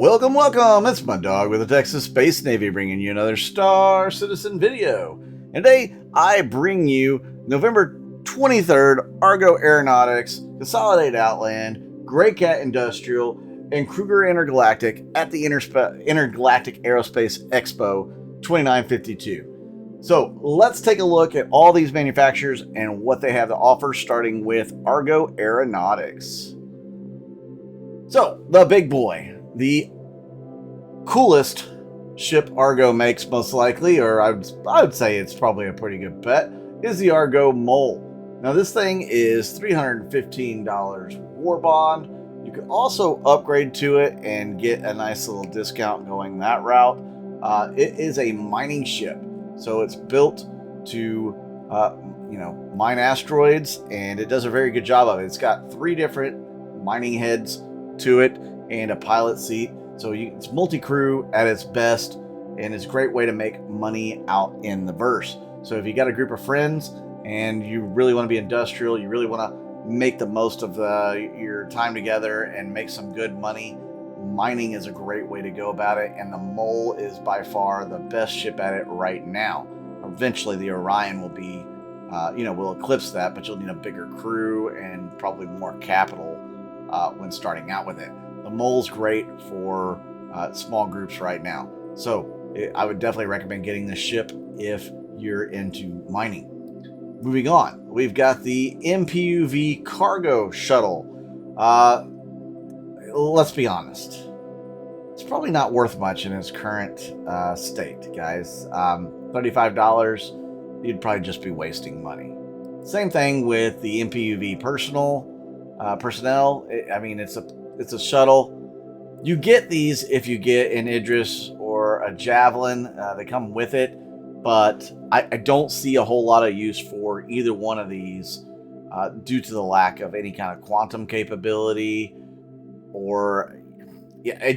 Welcome, welcome! It's my dog with the TexasSpaceNavy bringing you another Star Citizen video. And today, I bring you November 23rd, Argo Aeronautics, Consolidated Outland, Greycat Industrial, and Kruger Intergalactic at the Intergalactic Aerospace Expo 2952. So let's take a look at all these manufacturers and what they have to offer, starting with Argo Aeronautics. So, the big boy. The coolest ship Argo makes, most likely, or I would say it's probably a pretty good bet, is the Argo Mole. Now this thing is $315 war bond. You can also upgrade to it and get a nice little discount going that route. It is a mining ship, so it's built to mine asteroids, and it does a very good job of it. It's got 3 different mining heads to it and a pilot seat, so it's multi-crew at its best, and it's a great way to make money out in the verse. So if you got a group of friends and you really want to be industrial, you really want to make the most of your time together and make some good money, mining is a great way to go about it, and the Mole is by far the best ship at it right now. Eventually the Orion will be will eclipse that, but you'll need a bigger crew and probably more capital when starting out with it. The Mole's great for small groups right now. So I would definitely recommend getting this ship if you're into mining. Moving on, we've got the MPUV cargo shuttle. Let's be honest. It's probably not worth much in its current state, guys. $35, you'd probably just be wasting money. Same thing with the MPUV personnel. It's a shuttle. You get these if you get an Idris or a Javelin. They come with it, but I don't see a whole lot of use for either one of these due to the lack of any kind of quantum capability, or I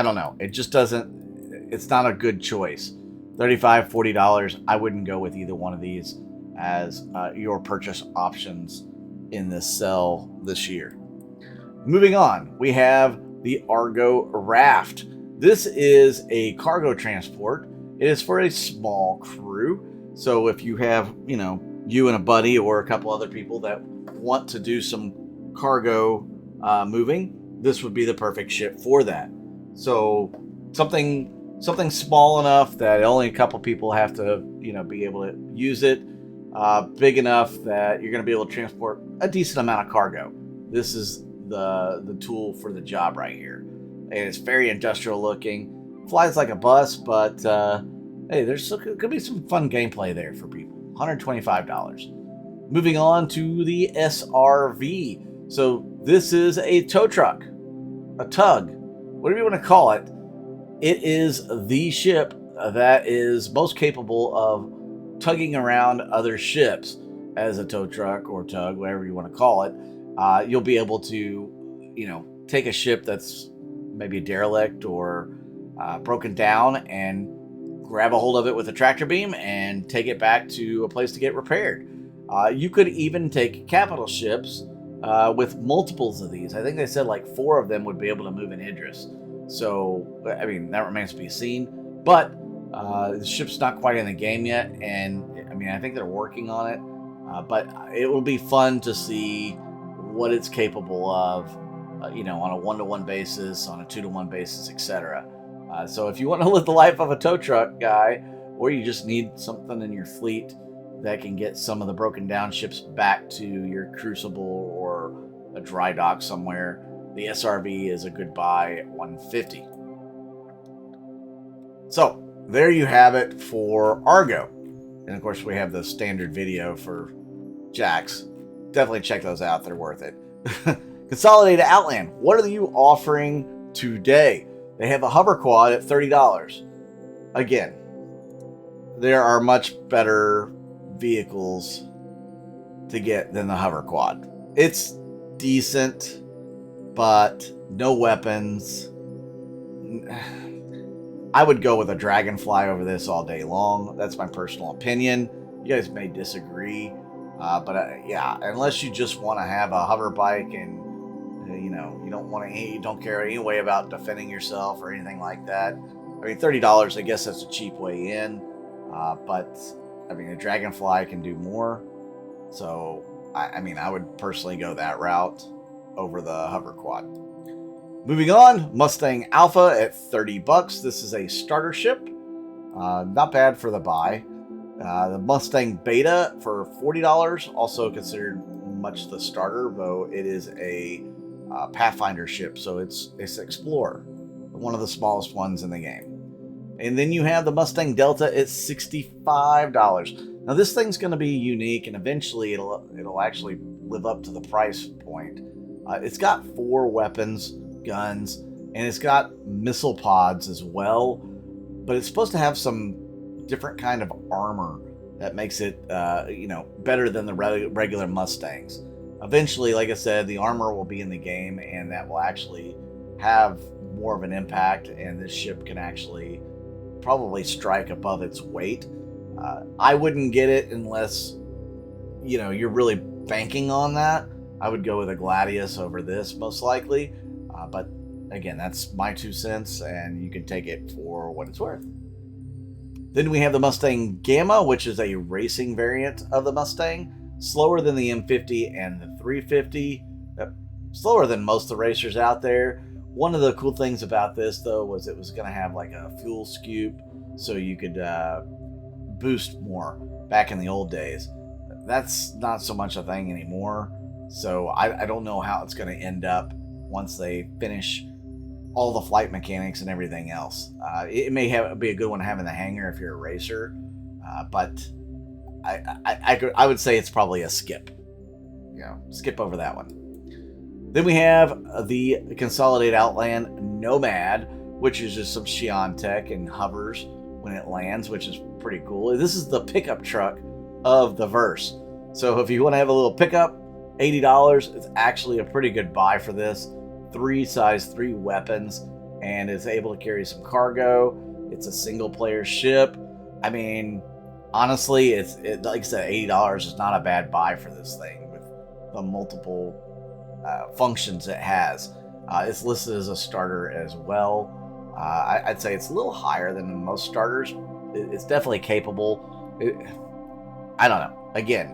don't know. It just doesn't, it's not a good choice. $35, $40, I wouldn't go with either one of these as your purchase options in this sell this year. Moving on, we have the Argo Raft. This is a cargo transport. It is for a small crew. So if you have, you and a buddy or a couple other people that want to do some cargo moving, this would be the perfect ship for that. So something small enough that only a couple people have to, be able to use it. Big enough that you're going to be able to transport a decent amount of cargo. This is the tool for the job right here, and it's very industrial looking. Flies like a bus, but hey, could be some fun gameplay there for people. $125. Moving on to the SRV. So this is a tow truck, a tug, whatever you want to call it. It is the ship that is most capable of tugging around other ships as a tow truck or tug, whatever you want to call it. You'll be able to, take a ship that's maybe a derelict or broken down and grab a hold of it with a tractor beam and take it back to a place to get repaired. You could even take capital ships with multiples of these. I think they said like 4 of them would be able to move an Idris. So, that remains to be seen. But the ship's not quite in the game yet, and I think they're working on it. But it will be fun to see what it's capable of, on a 1-to-1 basis, on a 2-to-1 basis, etc. So if you want to live the life of a tow truck guy, or you just need something in your fleet that can get some of the broken down ships back to your crucible or a dry dock somewhere, the SRV is a good buy at $150. So there you have it for Argo. And of course we have the standard video for Jax. Definitely check those out. They're worth it. Consolidated Outland. What are you offering today? They have a hoverquad at $30. Again, there are much better vehicles to get than the hoverquad. It's decent, but no weapons. I would go with a Dragonfly over this all day long. That's my personal opinion. You guys may disagree. But yeah, unless you just want to have a hover bike and You don't want to, you don't care anyway about defending yourself or anything like that. I mean, $30, I guess that's a cheap way in, but I mean, a Dragonfly can do more. So, I mean, I would personally go that route over the hoverquad. Moving on, Mustang Alpha at $30. This is a starter ship. Not bad for the buy. The Mustang Beta for $40, also considered much the starter, though it is a Pathfinder ship, so it's Explorer, one of the smallest ones in the game. And then you have the Mustang Delta at $65. Now this thing's going to be unique, and eventually it'll actually live up to the price point. It's got 4 weapons, guns, and it's got missile pods as well. But it's supposed to have some different kind of armor that makes it, better than the regular Mustangs. Eventually, like I said, the armor will be in the game, and that will actually have more of an impact, and this ship can actually probably strike above its weight. I wouldn't get it unless, you're really banking on that. I would go with a Gladius over this, most likely. But again, that's my 2 cents, and you can take it for what it's worth. Then we have the Mustang Gamma, which is a racing variant of the Mustang. Slower than the M50 and the 350. Slower than most of the racers out there. One of the cool things about this, though, was it was going to have like a fuel scoop, so you could boost more back in the old days. That's not so much a thing anymore. So I don't know how it's going to end up once they finish all the flight mechanics and everything else. It may be a good one to have in the hangar if you're a racer, but I would say it's probably a skip. Skip over that one. Then we have the Consolidated Outland Nomad, which is just some Xi'an tech and hovers when it lands, which is pretty cool. This is the pickup truck of the verse. So if you want to have a little pickup, $80, it's actually a pretty good buy for this. 3 weapons, and it's able to carry some cargo. It's a single player ship. I mean, honestly, like I said, $80 is not a bad buy for this thing with the multiple functions it has. It's listed as a starter as well. I'd say it's a little higher than most starters. It's definitely capable. I don't know. Again,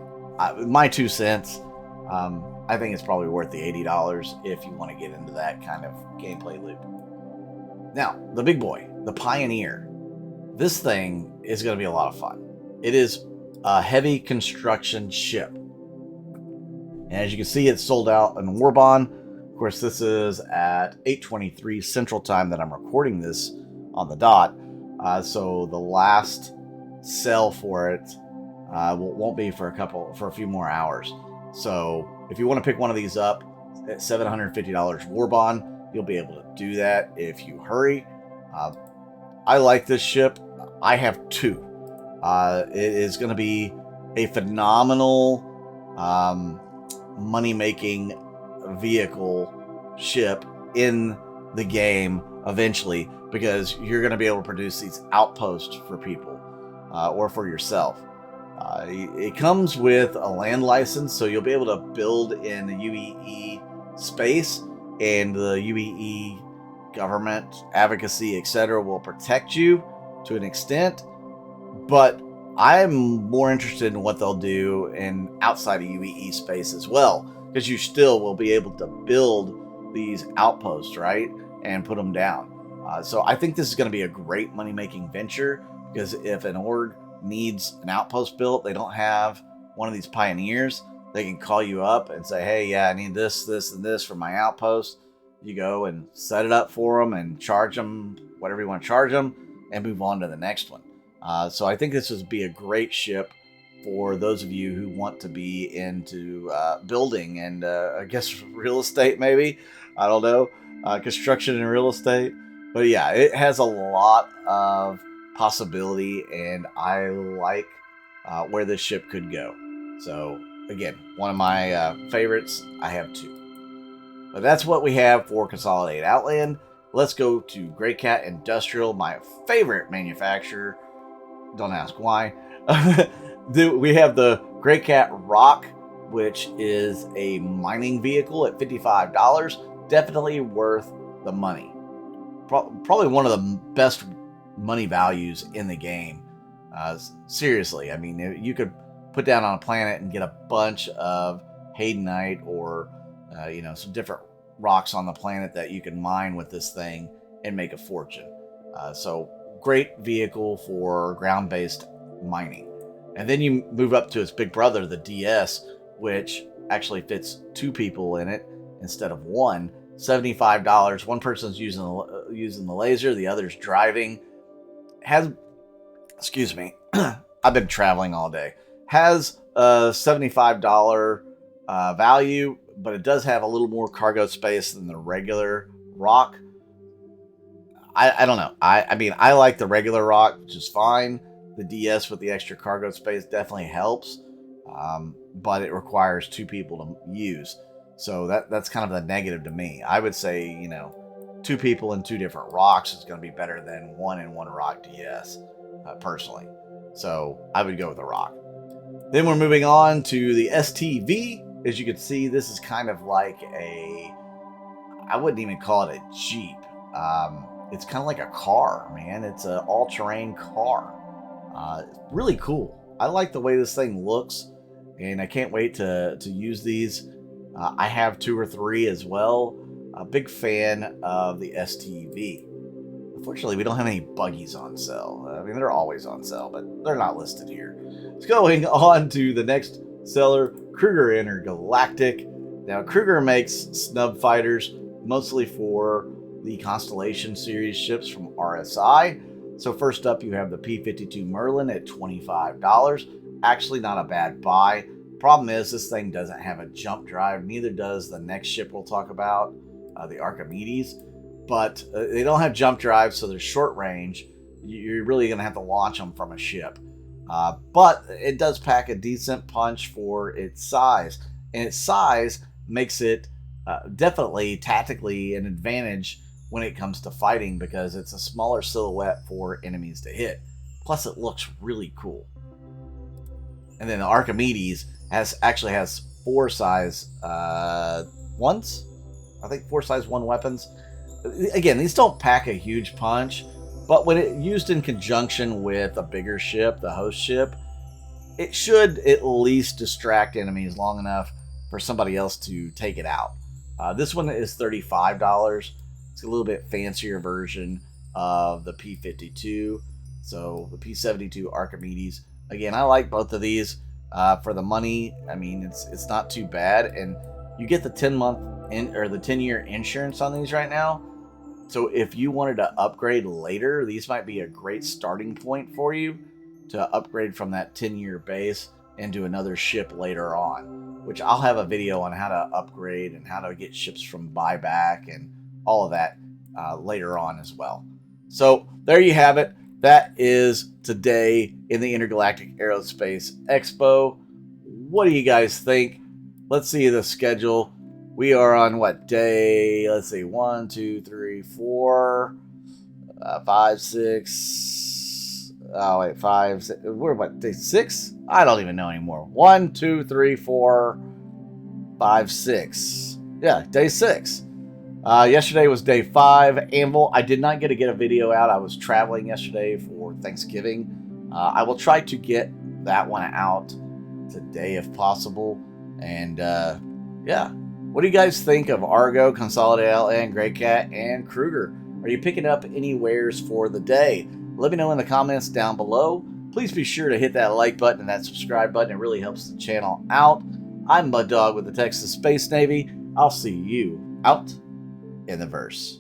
my 2 cents. I think it's probably worth the $80 if you want to get into that kind of gameplay loop. Now, the big boy, the Pioneer. This thing is going to be a lot of fun. It is a heavy construction ship. And as you can see, it's sold out in Warbond. Of course, this is at 8:23 Central Time that I'm recording this on the dot. So the last sell for it won't be for a few more hours. So if you want to pick one of these up at $750 Warbond, you'll be able to do that if you hurry. I like this ship. I have 2. It is going to be a phenomenal money-making vehicle ship in the game eventually, because you're going to be able to produce these outposts for people or for yourself. It comes with a land license, so you'll be able to build in the UEE space, and the UEE government, advocacy, etc. will protect you to an extent. But I'm more interested in what they'll do in outside of UEE space as well, because you still will be able to build these outposts, right, and put them down. So I think this is going to be a great money-making venture, because if an org needs an outpost built, they don't have one of these Pioneers, they can call you up and say, hey, yeah, I need this, this, and this for my outpost. You go and set it up for them and charge them whatever you want to charge them and move on to the next one. So I think this would be a great ship for those of you who want to be into building and I guess real estate, maybe. I don't know. Construction and real estate. But yeah, it has a lot of possibility, and I like where this ship could go. So again, one of my favorites. I have 2. But that's what we have for Consolidated Outland. Let's go to Greycat Industrial, my favorite manufacturer. Don't ask why. We have the Greycat Roc which is a mining vehicle at $55. Definitely worth the money. Probably one of the best money values in the game. Seriously, I mean, you could put down on a planet and get a bunch of Haydenite or some different rocks on the planet that you can mine with this thing and make a fortune. So great vehicle for ground-based mining. And then you move up to its big brother, the DS, which actually fits 2 people in it instead of 1. $75. One person's using the laser, the other's driving. Excuse me, I've been traveling all day. Has a $75 value, but it does have a little more cargo space than the regular Roc. I don't know. I mean, I like the regular Roc, which is fine. The DS with the extra cargo space definitely helps, but it requires 2 people to use. So that's kind of the negative to me. I would say, 2 people in 2 different Rocs is going to be better than 1 in 1 Roc-DS, personally. So I would go with the Roc. Then we're moving on to the STV. As you can see, this is kind of like I wouldn't even call it a Jeep. It's kind of like a car, man. It's an all-terrain car. It's really cool. I like the way this thing looks, and I can't wait to use these. I have 2 or 3 as well. A big fan of the STV. Unfortunately, we don't have any buggies on sale. I mean, they're always on sale, but they're not listed here. It's going on to the next seller, Kruger Intergalactic. Now, Kruger makes snub fighters mostly for the Constellation series ships from RSI. So first up, you have the P-52 Merlin at $25. Actually, not a bad buy. Problem is, this thing doesn't have a jump drive. Neither does the next ship we'll talk about, the Archimedes. But they don't have jump drives, so they're short range. You're really going to have to launch them from a ship. But it does pack a decent punch for its size. And its size makes it definitely tactically an advantage when it comes to fighting, because it's a smaller silhouette for enemies to hit. Plus, it looks really cool. And then the Archimedes actually has 4 size 1s. I think 4 size 1 weapons. Again, these don't pack a huge punch, but when it used in conjunction with a bigger ship, the host ship, it should at least distract enemies long enough for somebody else to take it out. This one is $35. It's a little bit fancier version of the P-52. So the P-72 Archimedes. Again, I like both of these for the money. I mean, it's not too bad, and you get the 10-year insurance on these right now. So if you wanted to upgrade later, these might be a great starting point for you to upgrade from that 10-year base into another ship later on, which I'll have a video on how to upgrade and how to get ships from buyback and all of that later on as well. So there you have it. That is today in the Intergalactic Aerospace Expo. What do you guys think? Let's see the schedule. We are on what day? Let's see, 1, 2, 3, 4, 5, 6. Oh wait, 5. 6. We're what, day 6? I don't even know anymore. 1, 2, 3, 4, 5, 6. Yeah, day 6. Yesterday was day 5. Anvil. I did not get to get a video out. I was traveling yesterday for Thanksgiving. I will try to get that one out today if possible. And yeah. What do you guys think of Argo, Consolidated Outland, Greycat, and Kruger? Are you picking up any wares for the day? Let me know in the comments down below. Please be sure to hit that like button and that subscribe button. It really helps the channel out. I'm Mud Dog with the Texas Space Navy. I'll see you out in the verse.